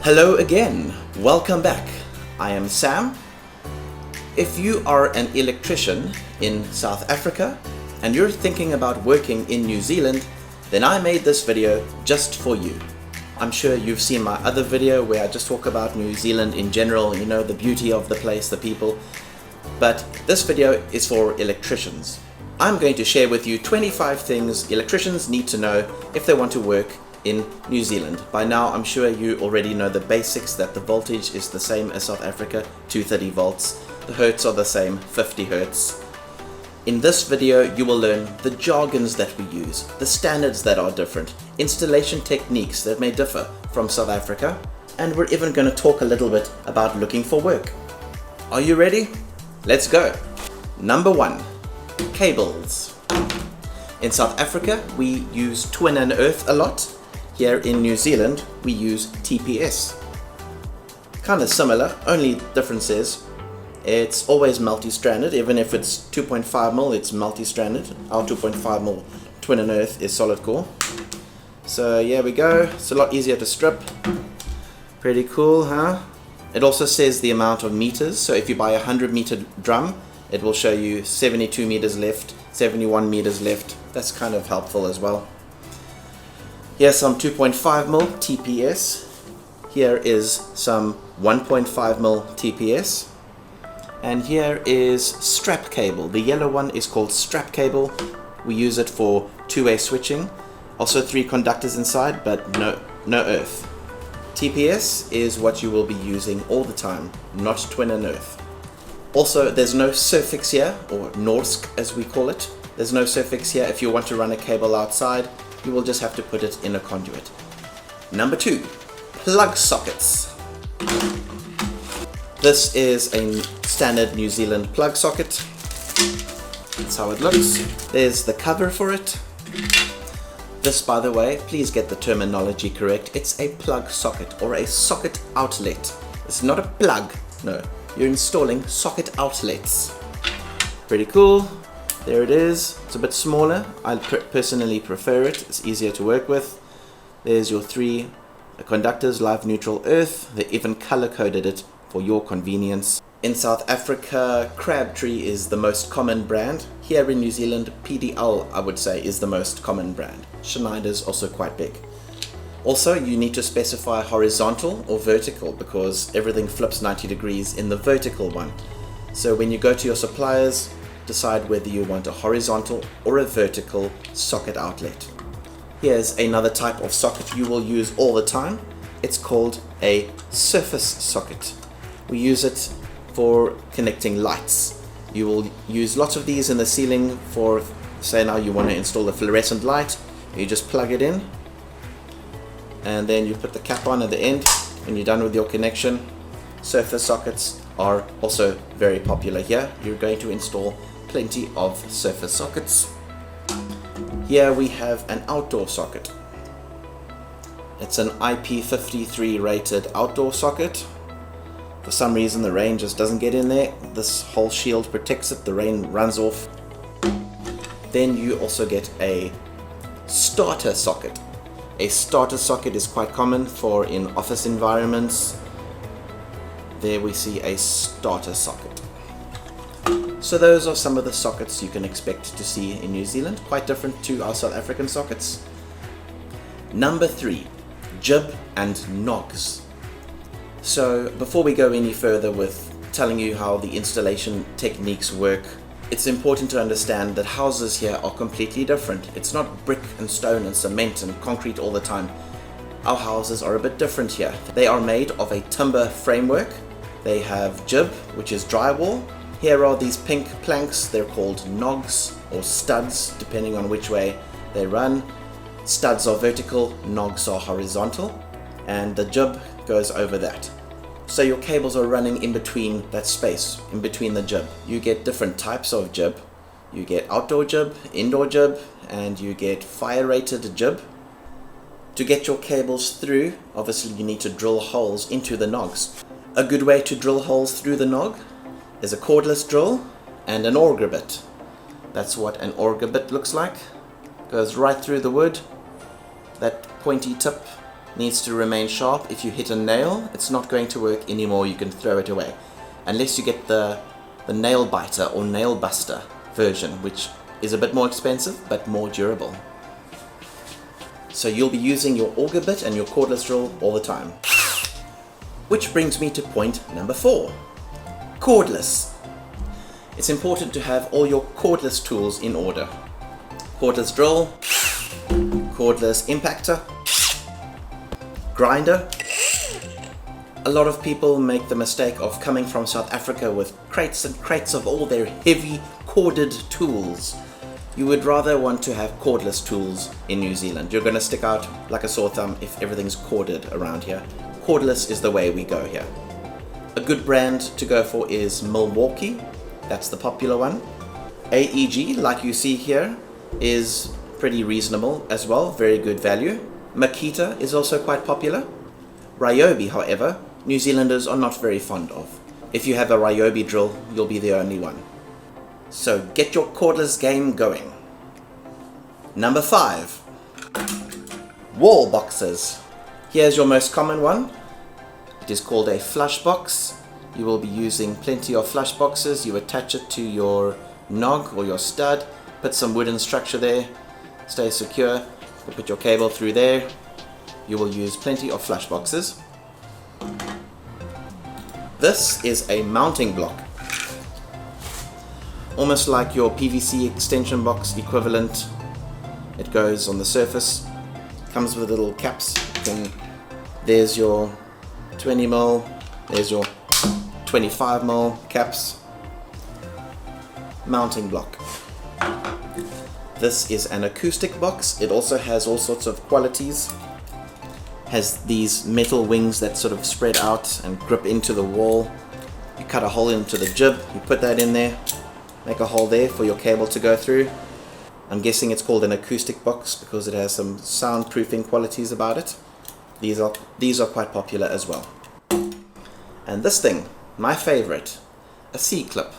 Hello again, welcome back. I am Sam. If you are an electrician in South Africa and you're thinking about working in New Zealand, then I made this video just for you. I'm sure you've seen my other video where I just talk about New Zealand in general, you know, the beauty of the place, the people. But this video is for electricians. I'm going to share with you 25 things electricians need to know if they want to work in New Zealand. By now I'm sure you already know the basics, that the voltage is the same as South Africa, 230 volts. The hertz are the same, 50 hertz. In this video you will learn the jargons that we use, the standards that are different, installation techniques that may differ from South Africa, and we're even going to talk a little bit about looking for work. Are you ready? Let's go! Number 1. Cables. In South Africa we use twin and earth a lot. Here in New Zealand we use TPS. Kind of similar, only difference is it's always multi-stranded. Even if it's 2.5mm, it's multi-stranded. Our 2.5mm twin and earth is solid core. So here we go, it's a lot easier to strip. Pretty cool, huh? It also says the amount of meters, so if you buy a 100-meter drum it will show you 72 meters left, 71 meters left. That's kind of helpful as well. Here's some 2.5mm TPS. Here is some 1.5mm TPS. And here is strap cable. The yellow one is called strap cable. We use it for two-way switching. Also 3 conductors inside, but no earth. TPS is what you will be using all the time, not twin and earth. Also, there's no suffix here, or Norsk as we call it. There's no suffix here. If you want to run a cable outside, you will just have to put it in a conduit. Number 2, plug sockets. This is a standard New Zealand plug socket. That's how it looks. There's the cover for it. This, by the way, please get the terminology correct. It's a plug socket or a socket outlet. It's not a plug, no. You're installing socket outlets. Pretty cool. There it is. It's a bit smaller. I personally prefer it. It's easier to work with. There's your 3 conductors, live, neutral, earth. They even color coded it for your convenience. In South Africa, Crabtree is the most common brand. Here in New Zealand, PDL, I would say, is the most common brand. Schneider's also quite big. Also, you need to specify horizontal or vertical because everything flips 90 degrees in the vertical one. So when you go to your suppliers, decide whether you want a horizontal or a vertical socket outlet. Here's another type of socket you will use all the time. It's called a surface socket. We use it for connecting lights. You will use lots of these in the ceiling for, say now you want to install a fluorescent light. You just plug it in and then you put the cap on at the end when you're done with your connection. Surface sockets are also very popular here. You're going to install plenty of surface sockets. Here we have an outdoor socket. It's an IP53 rated outdoor socket. For some reason the rain just doesn't get in there. This whole shield protects it, the rain runs off. Then you also get a starter socket. A starter socket is quite common for in office environments. There we see a starter socket. So those are some of the sockets you can expect to see in New Zealand, quite different to our South African sockets. Number 3, jib and nogs. So before we go any further with telling you how the installation techniques work, it's important to understand that houses here are completely different. It's not brick and stone and cement and concrete all the time. Our houses are a bit different here. They are made of a timber framework. They have jib, which is drywall. Here are these pink planks. They're called nogs or studs, depending on which way they run. Studs are vertical, nogs are horizontal, and the jib goes over that. So your cables are running in between that space, in between the jib. You get different types of jib. You get outdoor jib, indoor jib, and you get fire rated jib. To get your cables through, obviously you need to drill holes into the nogs. A good way to drill holes through the nog is a cordless drill and an auger bit. That's what an auger bit looks like. Goes right through the wood. That pointy tip needs to remain sharp. If you hit a nail, it's not going to work anymore. You can throw it away. Unless you get the nail biter or nail buster version, which is a bit more expensive but more durable. So you'll be using your auger bit and your cordless drill all the time. Which brings me to point number 4. Cordless. It's important to have all your cordless tools in order. Cordless drill, cordless impactor, grinder. A lot of people make the mistake of coming from South Africa with crates and crates of all their heavy corded tools. You would rather want to have cordless tools in New Zealand. You're going to stick out like a sore thumb if everything's corded around here. Cordless is the way we go here. A good brand to go for is Milwaukee. That's the popular one. AEG, like you see here, is pretty reasonable as well. Very good value. Makita is also quite popular. Ryobi, however, New Zealanders are not very fond of. If you have a Ryobi drill, you'll be the only one. So get your cordless game going. Number 5. Wall boxes. Here's your most common one. It is called a flush box. You will be using plenty of flush boxes. You attach it to your nog or your stud, put some wooden structure there, stay secure. You put your cable through there. You will use plenty of flush boxes. This is a mounting block. Almost like your PVC extension box equivalent. It goes on the surface, comes with little caps. There's your 20mm, there's your 25mm caps. Mounting block. This is an acoustic box. It also has all sorts of qualities. Has these metal wings that sort of spread out and grip into the wall. You cut a hole into the jib, you put that in there. Make a hole there for your cable to go through. I'm guessing it's called an acoustic box because it has some soundproofing qualities about it. These are quite popular as well. And this thing, my favorite, a C-clip.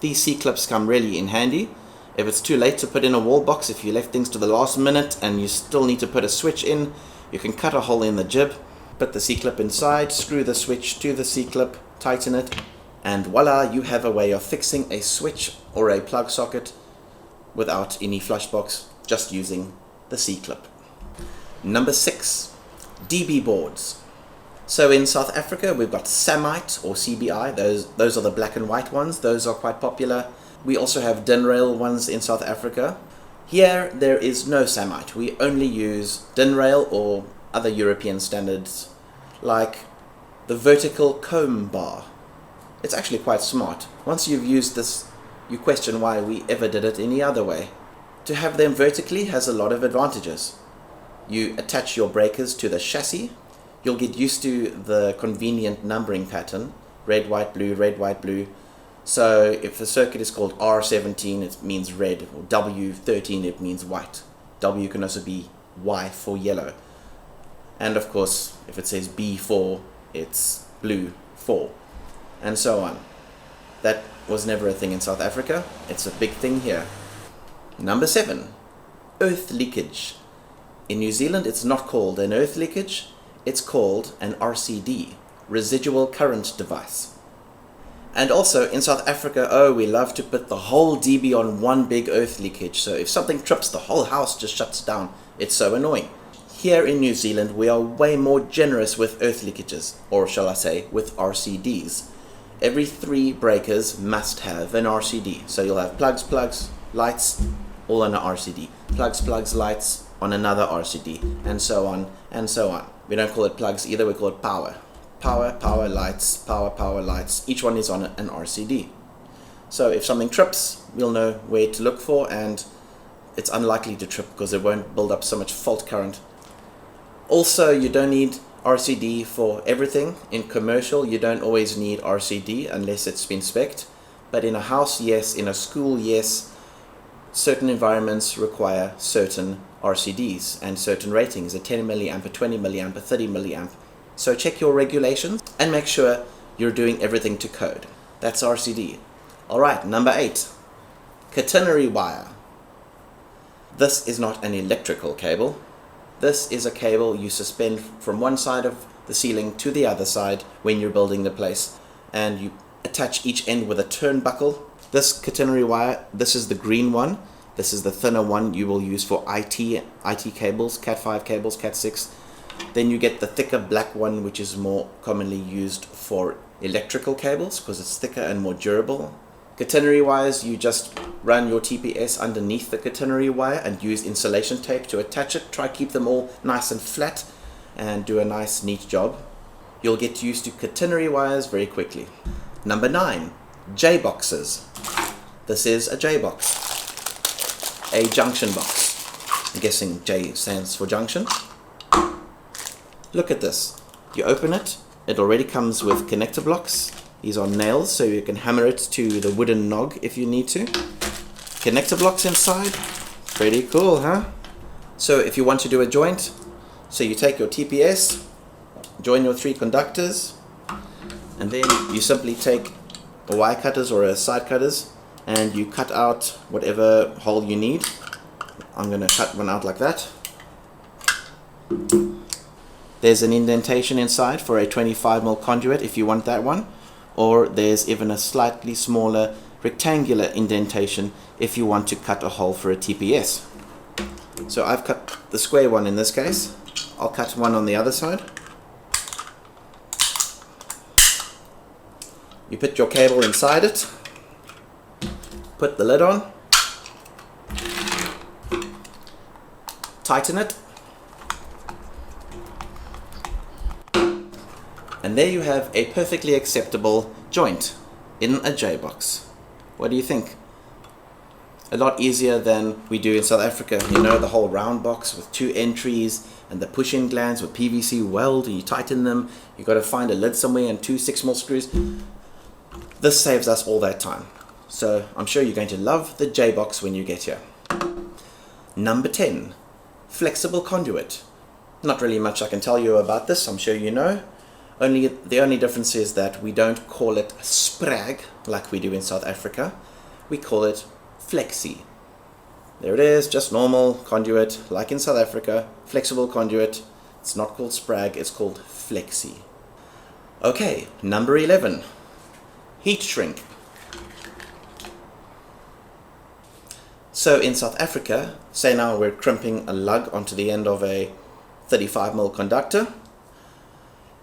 These C-clips come really in handy. If it's too late to put in a wall box, if you left things to the last minute and you still need to put a switch in, you can cut a hole in the jib, put the C-clip inside, screw the switch to the C-clip, tighten it, and voila, you have a way of fixing a switch or a plug socket without any flush box, just using the C-clip. Number 6, DB boards. So in South Africa, we've got Samite or CBI. Those are the black and white ones. Those are quite popular. We also have DIN rail ones in South Africa. Here, there is no Samite. We only use DIN rail or other European standards, like the vertical comb bar. It's actually quite smart. Once you've used this, you question why we ever did it any other way. To have them vertically has a lot of advantages. You attach your breakers to the chassis. You'll get used to the convenient numbering pattern, red, white, blue, red, white, blue. So if the circuit is called R17, it means red, or W13, it means white. W can also be Y for yellow. And of course, if it says B4, it's blue 4, and so on. That was never a thing in South Africa. It's a big thing here. Number 7, earth leakage. In New Zealand, it's not called an earth leakage. It's called an RCD, residual current device. And also in South Africa, we love to put the whole DB on one big earth leakage. So if something trips, the whole house just shuts down. It's so annoying. Here in New Zealand, we are way more generous with earth leakages, or shall I say, with RCDs. Every 3 breakers must have an RCD. So you'll have plugs, lights, all on an RCD. Plugs, lights on another RCD, and so on, and so on. We don't call it plugs either, we call it power. Power, lights, power, lights. Each one is on an RCD. So if something trips, we'll know where to look for, and it's unlikely to trip because it won't build up so much fault current. Also, you don't need RCD for everything. In commercial, you don't always need RCD unless it's been spec'd. But in a house, yes. In a school, yes. Certain environments require certain RCDs and certain ratings, a 10 milliamp, a 20 milliamp, a 30 milliamp. So check your regulations and make sure you're doing everything to code. That's RCD. Alright, number 8, catenary wire. This is not an electrical cable. This is a cable you suspend from one side of the ceiling to the other side when you're building the place, and you attach each end with a turnbuckle. This catenary wire, this is the green one. This is the thinner one you will use for IT cables, Cat5 cables, Cat6. Then you get the thicker black one, which is more commonly used for electrical cables because it's thicker and more durable. Catenary wires, you just run your TPS underneath the catenary wire and use insulation tape to attach it. Try to keep them all nice and flat and do a nice neat job. You'll get used to catenary wires very quickly. Number 9, J-boxes. This is a J-box, a junction box. I'm guessing J stands for junction. Look at this. You open it, it already comes with connector blocks. These are nails, so you can hammer it to the wooden nog if you need to. Connector blocks inside. Pretty cool, huh? So if you want to do a joint, so you take your TPS, join your 3 conductors, and then you simply take a wire cutters or a side cutters and you cut out whatever hole you need. I'm going to cut one out like that. There's an indentation inside for a 25mm conduit if you want that one, or there's even a slightly smaller rectangular indentation if you want to cut a hole for a TPS. So I've cut the square one in this case. I'll cut one on the other side. You put your cable inside it, put the lid on, tighten it, and there you have a perfectly acceptable joint in a J-box. What do you think? A lot easier than we do in South Africa. You know, the whole round box with 2 entries and the push-in glands with PVC weld, and you tighten them. You've got to find a lid somewhere and 2 6mm screws. This saves us all that time. So I'm sure you're going to love the J-box when you get here. Number 10, flexible conduit. Not really much I can tell you about this, I'm sure you know. The only difference is that we don't call it sprag like we do in South Africa. We call it flexi. There it is, just normal conduit like in South Africa, flexible conduit. It's not called sprag, it's called flexi. Okay, number 11, heat shrink. So in South Africa, say now we're crimping a lug onto the end of a 35mm conductor.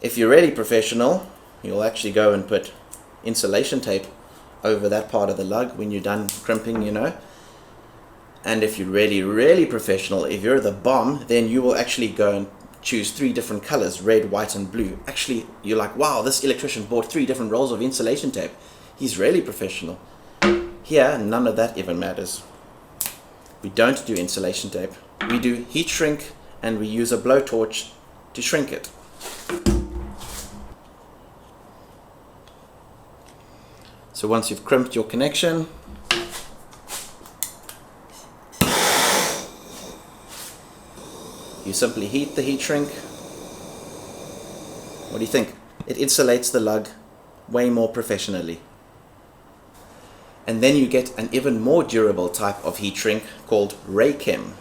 If you're really professional, you'll actually go and put insulation tape over that part of the lug when you're done crimping, you know. And if you're really professional, if you're the bomb, then you will actually go and choose 3 different colors, red, white and blue. Actually, you're like, wow, this electrician bought 3 different rolls of insulation tape. He's really professional. Here, none of that even matters. We don't do insulation tape. We do heat shrink, and we use a blowtorch to shrink it. So once you've crimped your connection, you simply heat the heat shrink. What do you think? It insulates the lug way more professionally. And then you get an even more durable type of heat shrink called Raychem.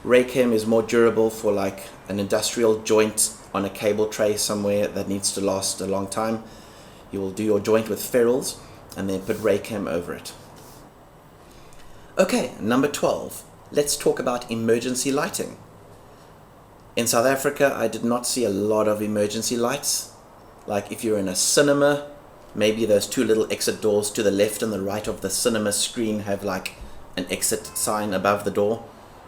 Raychem is more durable for like an industrial joint on a cable tray somewhere that needs to last a long time. You will do your joint with ferrules and then put Raychem over it. Okay, number 12. Let's talk about emergency lighting. In South Africa, I did not see a lot of emergency lights. Like if you're in a cinema, maybe those 2 little exit doors to the left and the right of the cinema screen have like an exit sign above the door.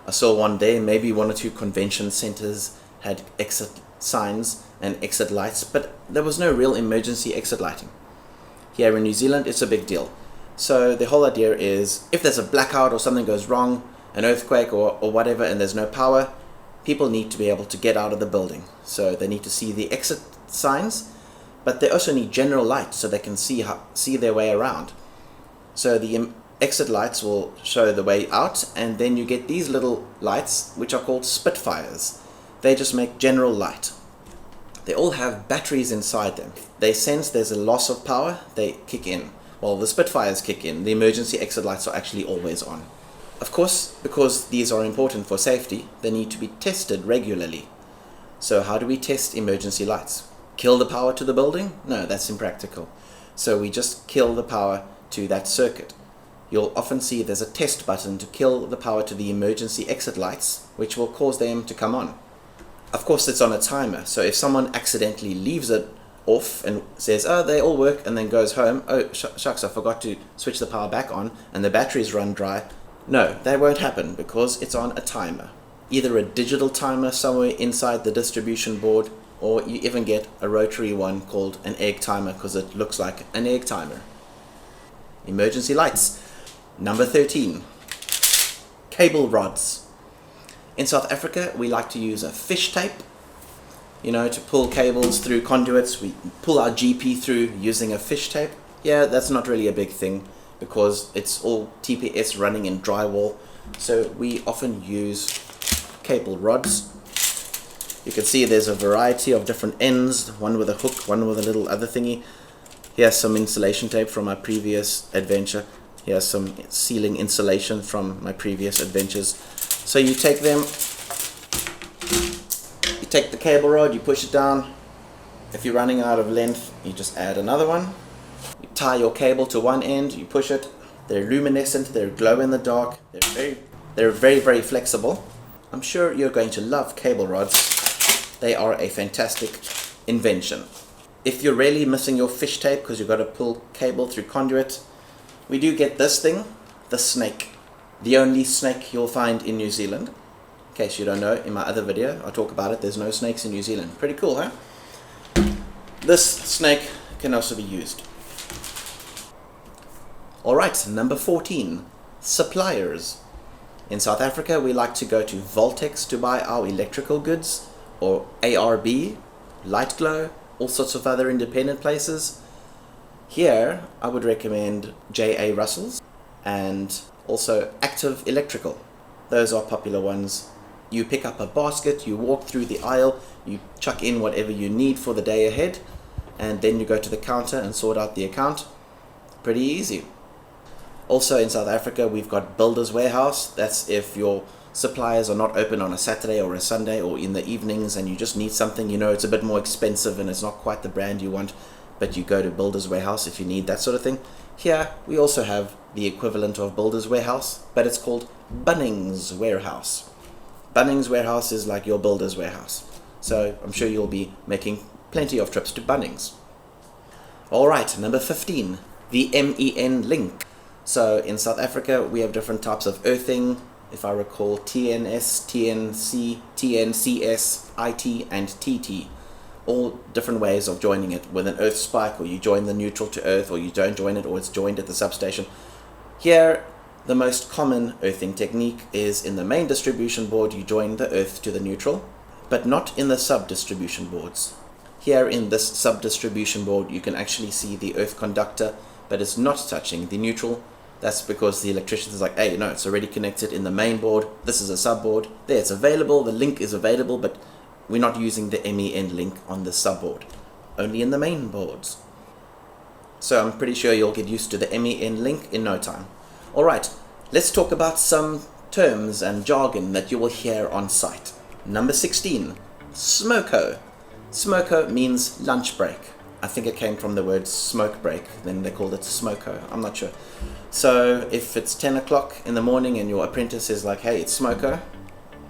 I saw one there. Maybe 1 or 2 convention centers had exit signs and exit lights, but there was no real emergency exit lighting. Here in New Zealand, it's a big deal. So the whole idea is if there's a blackout or something goes wrong, an earthquake or whatever, and there's no power, people need to be able to get out of the building. So they need to see the exit signs, but they also need general light so they can see their way around. So the exit lights will show the way out, and then you get these little lights which are called Spitfires. They just make general light. They all have batteries inside them. They sense there's a loss of power, they kick in. Well, the Spitfires kick in. The emergency exit lights are actually always on. Of course, because these are important for safety, they need to be tested regularly. So how do we test emergency lights? Kill the power to the building? No, that's impractical. So we just kill the power to that circuit. You'll often see there's a test button to kill the power to the emergency exit lights, which will cause them to come on. Of course, it's on a timer, so if someone accidentally leaves it off and says, oh, they all work, and then goes home, oh, shucks, I forgot to switch the power back on, and the batteries run dry. No, that won't happen because it's on a timer. Either a digital timer somewhere inside the distribution board, or you even get a rotary one called an egg timer because it looks like an egg timer. Emergency lights. Number 13. Cable rods. In South Africa, we like to use a fish tape, to pull cables through conduits. We pull our GP through using a fish tape. Yeah, that's not really a big thing because it's all TPS running in drywall. So we often use cable rods. You can see there's a variety of different ends, one with a hook, one with a little other thingy. Here's some insulation tape from my previous adventure. Here's some ceiling insulation from my previous adventures. So you take them, you take the cable rod, you push it down. If you're running out of length, you just add another one. You tie your cable to one end, you push it. They're luminescent, they're glow in the dark, they're very, very flexible. I'm sure you're going to love cable rods. They are a fantastic invention. If you're really missing your fish tape because you've got to pull cable through conduit, we do get this thing, the snake. The only snake you'll find in New Zealand. In case you don't know, in my other video, I talk about it. There's no snakes in New Zealand. Pretty cool, huh? This snake can also be used. Alright, number 14. Suppliers. In South Africa, we like to go to Voltex to buy our electrical goods, or ARB, Light Glow, all sorts of other independent places. Here, I would recommend J.A. Russell's and also Active Electrical. Those are popular ones. You pick up a basket, you walk through the aisle, you chuck in whatever you need for the day ahead, and then you go to the counter and sort out the account. Pretty easy. Also in South Africa, we've got Builders Warehouse. That's if your suppliers are not open on a Saturday or a Sunday or in the evenings and you just need something, it's a bit more expensive and it's not quite the brand you want, but you go to Builders Warehouse if you need that sort of thing. Here we also have the equivalent of Builders Warehouse, but it's called Bunnings Warehouse. Bunnings Warehouse is like your Builders Warehouse. So I'm sure you'll be making plenty of trips to Bunnings. Alright, number 15, the MEN link. So in South Africa we have different types of earthing. If I recall, TNS, TNC, TNCS, IT and TT. All different ways of joining it with an earth spike, or you join the neutral to earth, or you don't join it, or it's joined at the substation. Here, the most common earthing technique is in the main distribution board, you join the earth to the neutral, but not in the sub-distribution boards. Here in this sub-distribution board, you can actually see the earth conductor, but it's not touching the neutral. That's because the electrician is like, hey, no, it's already connected in the main board. This is a sub-board. There, it's available. The link is available, but we're not using the MEN link on the sub-board. Only in the main boards. So I'm pretty sure you'll get used to the MEN link in no time. Alright, let's talk about some terms and jargon that you will hear on site. Number 16, SMOKO. SMOKO means lunch break. I think it came from the word smoke break, then they called it SMOKO, I'm not sure. So if it's 10 o'clock in the morning and your apprentice is like, hey, it's SMOKO,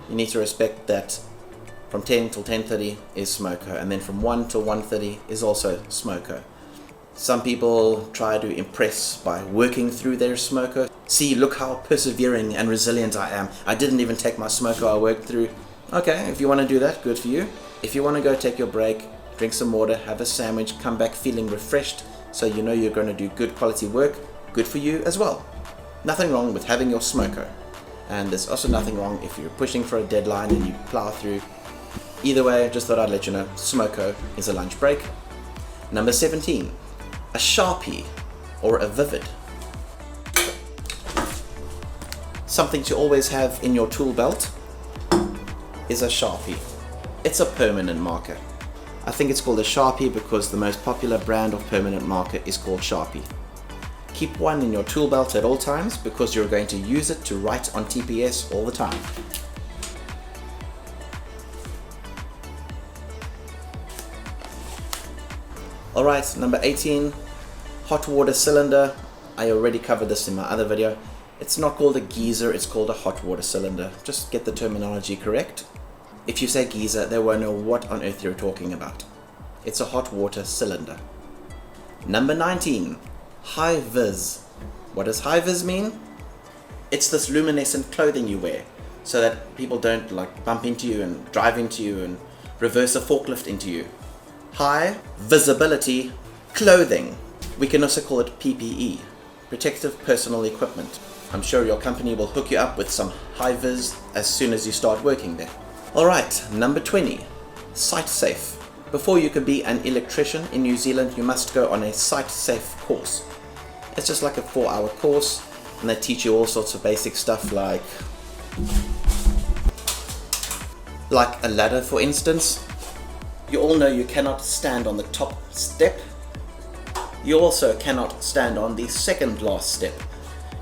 you need to respect that from 10 till 10:30 is SMOKO, and then from 1 till 1:30 is also SMOKO. Some people try to impress by working through their SMOKO. See, look how persevering and resilient I am. I didn't even take my SMOKO, I worked through. Okay, if you want to do that, good for you. If you want to go take your break, drink some water, have a sandwich, come back feeling refreshed, so you know you're going to do good quality work, good for you as well. Nothing wrong with having your SMOKO. And there's also nothing wrong if you're pushing for a deadline and you plow through. Either way, just thought I'd let you know, SMOKO is a lunch break. Number 17, a Sharpie or a Vivid. Something to always have in your tool belt is a Sharpie. It's a permanent marker. I think it's called a Sharpie because the most popular brand of permanent marker is called Sharpie. Keep one in your tool belt at all times because you're going to use it to write on TPS all the time. Alright, number 18, hot water cylinder. I already covered this in my other video. It's not called a geyser, it's called a hot water cylinder. Just get the terminology correct. If you say geyser, they won't know what on earth you're talking about. It's a hot water cylinder. Number 19, high vis. What does high vis mean? It's this luminescent clothing you wear so that people don't like bump into you and drive into you and reverse a forklift into you. High visibility clothing. We can also call it PPE, protective personal equipment. I'm sure your company will hook you up with some high vis as soon as you start working there. Alright, number 20, site safe. Before you can be an electrician in New Zealand, you must go on a site safe course. It's just like a 4-hour course, and they teach you all sorts of basic stuff like a ladder, for instance. You all know you cannot stand on the top step. You also cannot stand on the second last step.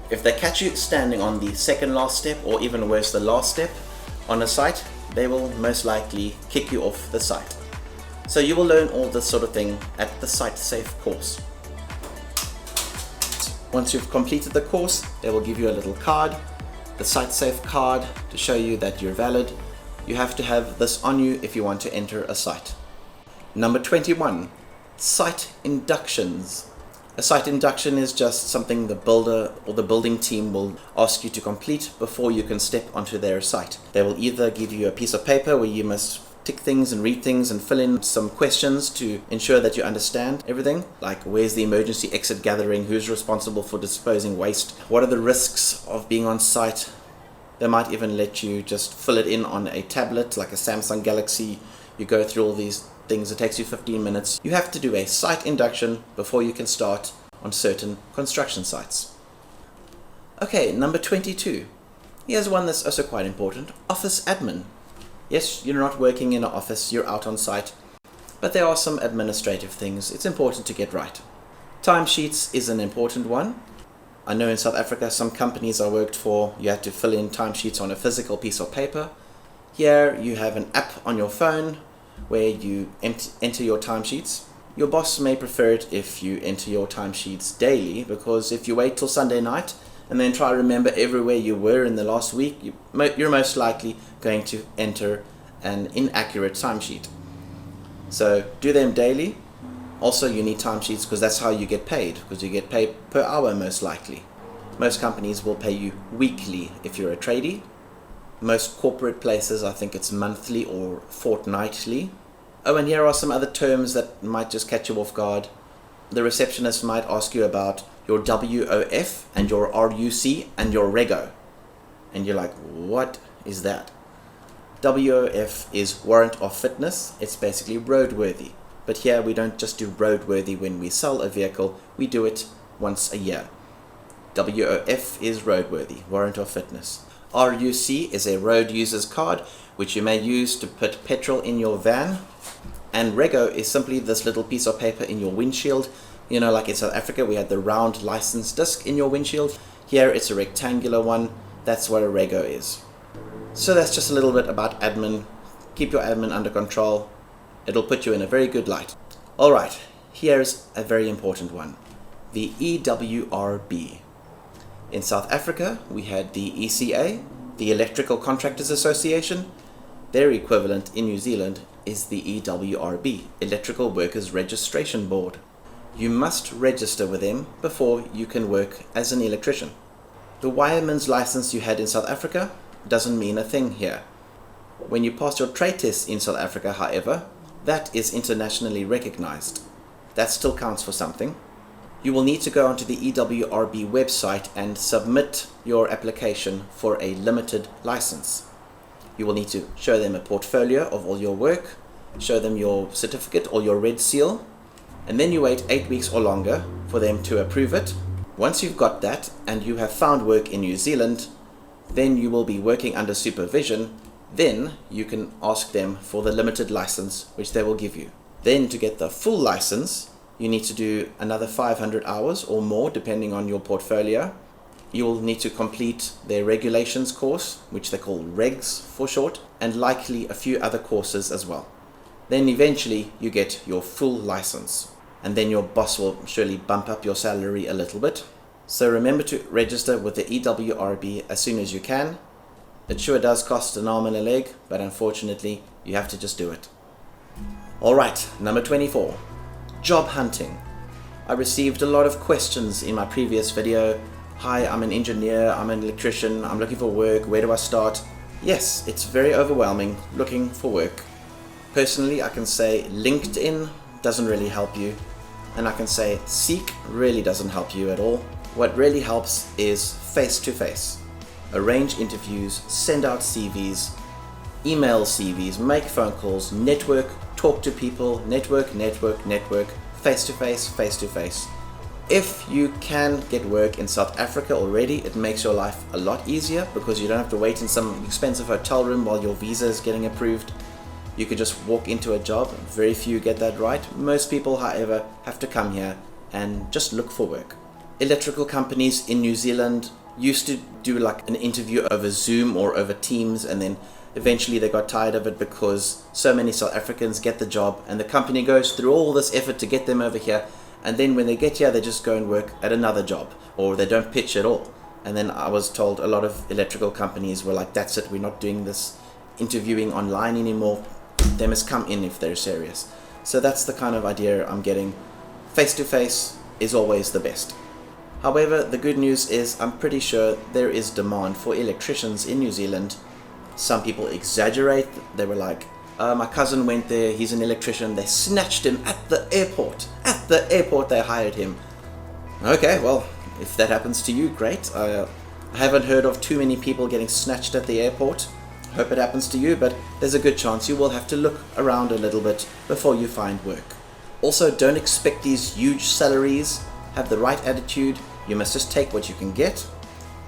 If they catch you standing on the second last step, or even worse, the last step on a site, they will most likely kick you off the site. So you will learn all this sort of thing at the site safe course. Once you've completed the course, they will give you a little card, the site safe card, to show you that you're valid. You have to have this on you if you want to enter a site. Number 21, site inductions. A site induction is just something the builder or the building team will ask you to complete before you can step onto their site. They will either give you a piece of paper where you must tick things and read things and fill in some questions to ensure that you understand everything, like where's the emergency exit gathering, who's responsible for disposing waste, what are the risks of being on site. They might even let you just fill it in on a tablet like a Samsung Galaxy. You go through all these things, it takes you 15 minutes. You have to do a site induction before you can start on certain construction sites. Okay, number 22. Here's one that's also quite important, office admin. Yes, you're not working in an office, you're out on site, but there are some administrative things it's important to get right. Timesheets is an important one. I know in South Africa, some companies I worked for, you had to fill in timesheets on a physical piece of paper. Here, you have an app on your phone where you enter your timesheets. Your boss may prefer it if you enter your timesheets daily, because if you wait till Sunday night and then try to remember everywhere you were in the last week, you're most likely going to enter an inaccurate timesheet. So do them daily. Also, you need timesheets because that's how you get paid, because you get paid per hour most likely. Most companies will pay you weekly if you're a tradie. Most corporate places, I think it's monthly or fortnightly. Oh, and here are some other terms that might just catch you off guard. The receptionist might ask you about your WOF and your RUC and your REGO. And you're like, what is that? WOF is warrant of fitness. It's basically roadworthy. But here we don't just do roadworthy when we sell a vehicle, we do it once a year. WOF is roadworthy, warrant of fitness. RUC is a road user's card, which you may use to put petrol in your van. And REGO is simply this little piece of paper in your windshield. You know, like in South Africa, we had the round license disc in your windshield. Here it's a rectangular one. That's what a REGO is. So that's just a little bit about admin. Keep your admin under control. It'll put you in a very good light. Alright, here's a very important one. The EWRB. In South Africa, we had the ECA, the Electrical Contractors Association. Their equivalent in New Zealand is the EWRB, Electrical Workers Registration Board. You must register with them before you can work as an electrician. The wireman's license you had in South Africa doesn't mean a thing here. When you pass your trade test in South Africa, however, that is internationally recognized. That still counts for something. You will need to go onto the EWRB website and submit your application for a limited license. You will need to show them a portfolio of all your work, show them your certificate or your red seal, and then you wait 8 weeks or longer for them to approve it. Once you've got that and you have found work in New Zealand, then you will be working under supervision. Then you can ask them for the limited license which they will give you. Then to get the full license, you need to do another 500 hours or more depending on your portfolio. You'll need to complete their regulations course, which they call regs for short, and likely a few other courses as well. Then eventually you get your full license, and then your boss will surely bump up your salary a little bit. So remember to register with the EWRB as soon as you can. It sure does cost an arm and a leg, but unfortunately you have to just do it. Alright, number 24. Job hunting. I received a lot of questions in my previous video. Hi, I'm an engineer, I'm an electrician, I'm looking for work, where do I start? Yes, it's very overwhelming looking for work. Personally, I can say LinkedIn doesn't really help you, and I can say Seek really doesn't help you at all. What really helps is face-to-face. Arrange interviews, send out CVs, email CVs, make phone calls, network, talk to people, network, face-to-face, face-to-face. If you can get work in South Africa already, it makes your life a lot easier because you don't have to wait in some expensive hotel room while your visa is getting approved. You could just walk into a job. Very few get that right. Most people, however, have to come here and just look for work. Electrical companies in New Zealand used to do like an interview over Zoom or over Teams, and then eventually they got tired of it because so many South Africans get the job and the company goes through all this effort to get them over here, and then when they get here they just go and work at another job, or they don't pitch at all. And then I was told a lot of electrical companies were like, that's it, we're not doing this interviewing online anymore, they must come in if they're serious. So that's the kind of idea I'm getting. Face to face is always the best. However, the good news is I'm pretty sure there is demand for electricians in New Zealand. Some people exaggerate. They were like, my cousin went there, he's an electrician, they snatched him at the airport. At the airport they hired him. Okay, well, if that happens to you, great. I haven't heard of too many people getting snatched at the airport. Hope it happens to you, but there's a good chance you will have to look around a little bit before you find work. Also, don't expect these huge salaries. Have the right attitude. You must just take what you can get.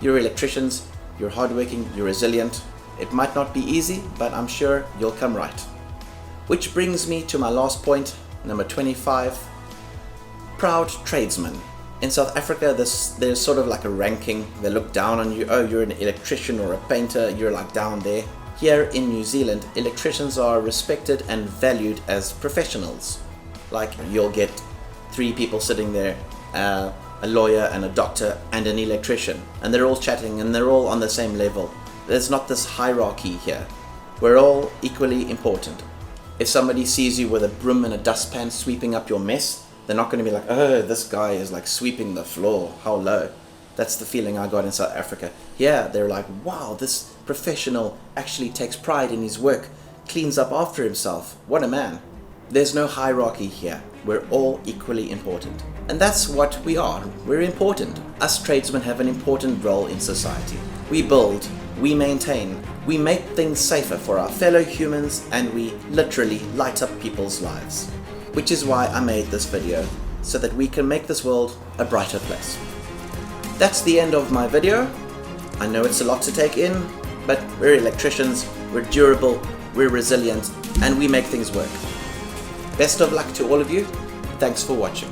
You're electricians, you're hardworking, you're resilient. It might not be easy, but I'm sure you'll come right. Which brings me to my last point, number 25. Proud tradesmen. In South Africa, there's sort of like a ranking. They look down on you. Oh, you're an electrician or a painter, you're like down there. Here in New Zealand, electricians are respected and valued as professionals. Like, you'll get 3 people sitting there, a lawyer and a doctor and an electrician, and they're all chatting and they're all on the same level. There's not this hierarchy here. We're all equally important. If somebody sees you with a broom and a dustpan sweeping up your mess, they're not going to be like, oh, this guy is like sweeping the floor, how low. That's the feeling I got in South Africa. Here, they're like, wow, this professional actually takes pride in his work, cleans up after himself. What a man. There's no hierarchy here. We're all equally important. And that's what we are. We're important. Us tradesmen have an important role in society. We build, we maintain, we make things safer for our fellow humans, and we literally light up people's lives. Which is why I made this video, so that we can make this world a brighter place. That's the end of my video. I know it's a lot to take in, but we're electricians, we're durable, we're resilient, and we make things work. Best of luck to all of you. Thanks for watching.